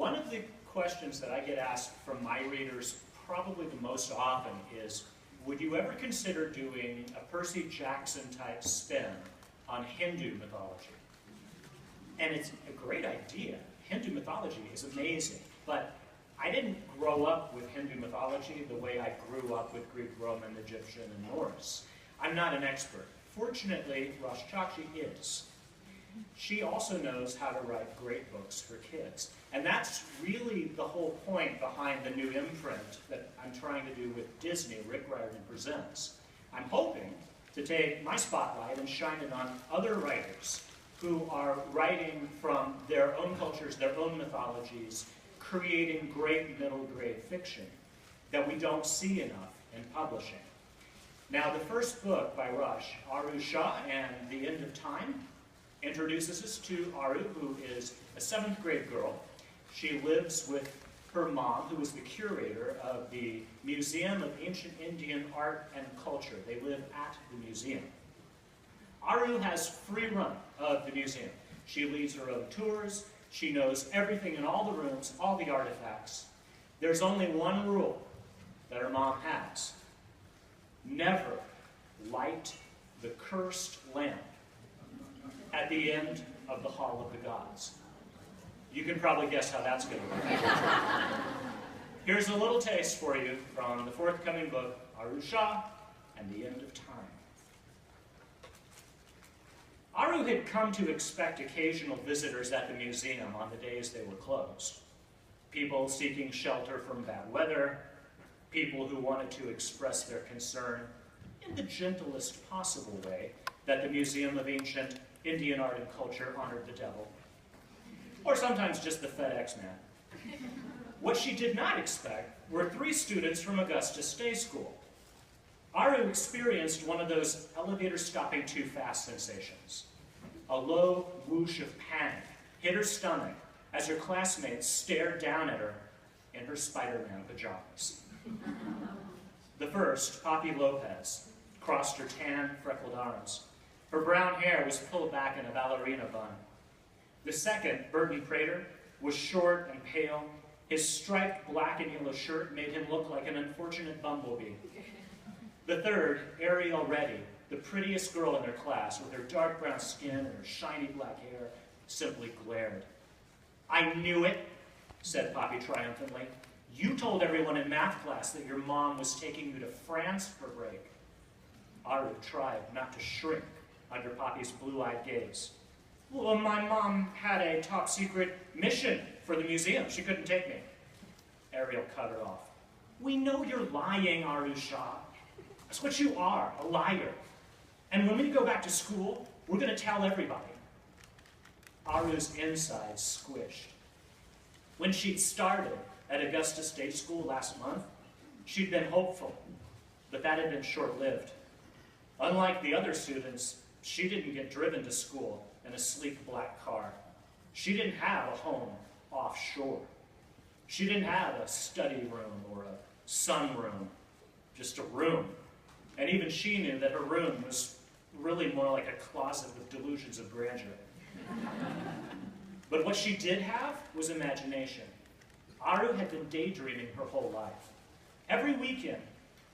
One of the questions that I get asked from my readers probably the most often is, would you ever consider doing a Percy Jackson type spin on Hindu mythology? And it's a great idea. Hindu mythology is amazing, but I didn't grow up with Hindu mythology the way I grew up with Greek, Roman, Egyptian, and Norse. I'm not an expert. Fortunately, Rashchachi is. She also knows how to write great books for kids. And that's really the whole point behind the new imprint that I'm trying to do with Disney, Rick Riordan Presents. I'm hoping to take my spotlight and shine it on other writers who are writing from their own cultures, their own mythologies, creating great middle grade fiction that we don't see enough in publishing. Now, the first book by Rush, Aru Shah and the End of Time, introduces us to Aru, who is a 7th grade girl. She lives with her mom, who is the curator of the Museum of Ancient Indian Art and Culture. They live at the museum. Aru has free run of the museum. She leads her own tours. She knows everything in all the rooms, all the artifacts. There's only one rule that her mom has. Never light the cursed lamp at the end of the Hall of the Gods. You can probably guess how that's going to work. Here's a little taste for you from the forthcoming book, Aru Shah and the End of Time. Aru had come to expect occasional visitors at the museum on the days they were closed. People seeking shelter from bad weather, people who wanted to express their concern in the gentlest possible way that the Museum of Ancient Indian Art and Culture honored the devil, or sometimes just the FedEx man. What she did not expect were 3 students from Augustus Day School. Aru experienced one of those elevator stopping too fast sensations. A low whoosh of panic hit her stomach as her classmates stared down at her in her Spider-Man pajamas. The first, Poppy Lopez, crossed her tan, freckled arms. Her brown hair was pulled back in a ballerina bun. The second, Burton Prater, was short and pale. His striped black and yellow shirt made him look like an unfortunate bumblebee. The third, Ariel Reddy, the prettiest girl in their class, with her dark brown skin and her shiny black hair, simply glared. "I knew it," said Poppy triumphantly. "You told everyone in math class that your mom was taking you to France for break." Aru tried not to shrink under Poppy's blue-eyed gaze. "Well, my mom had a top-secret mission for the museum. She couldn't take me." Ariel cut her off. "We know you're lying, Aru Shah. That's what you are, a liar. And when we go back to school, we're going to tell everybody." Aru's insides squished. When she'd started at Augusta State School last month, she'd been hopeful, but that had been short-lived. Unlike the other students, she didn't get driven to school in a sleek black car. She didn't have a home offshore. She didn't have a study room or a sunroom, just a room. And even she knew that her room was really more like a closet with delusions of grandeur. But what she did have was imagination. Aru had been daydreaming her whole life. Every weekend,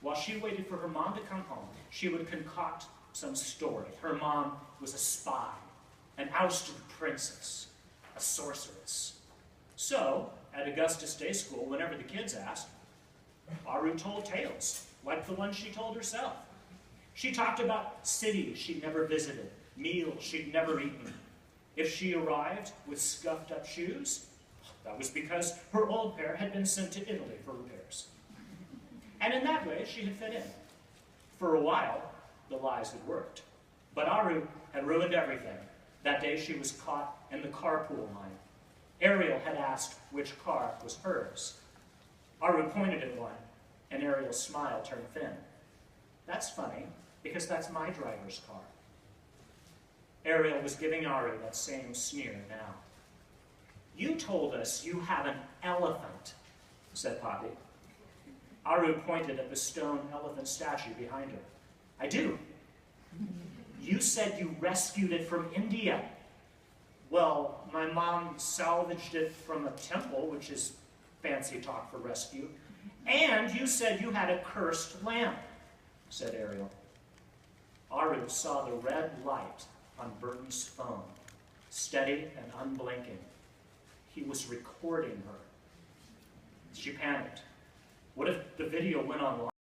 while she waited for her mom to come home, she would concoct some story. Her mom was a spy, an ousted princess, a sorceress. So, at Augustus Day School, whenever the kids asked, Aru told tales, like the one she told herself. She talked about cities she'd never visited, meals she'd never eaten. If she arrived with scuffed up shoes, that was because her old pair had been sent to Italy for repairs. And in that way, she had fit in. For a while, the lies had worked. But Aru had ruined everything. That day she was caught in the carpool line. Ariel had asked which car was hers. Aru pointed at one, and Ariel's smile turned thin. "That's funny, because that's my driver's car." Ariel was giving Aru that same sneer now. "You told us you have an elephant," said Poppy. Aru pointed at the stone elephant statue behind her. "I do." "You said you rescued it from India." Well, my mom salvaged it from a temple, which is fancy talk for rescue. And you said you had a cursed lamp, said Ariel. Aru saw the red light on Burton's phone, steady and unblinking. He was recording her. She panicked. What if the video went online?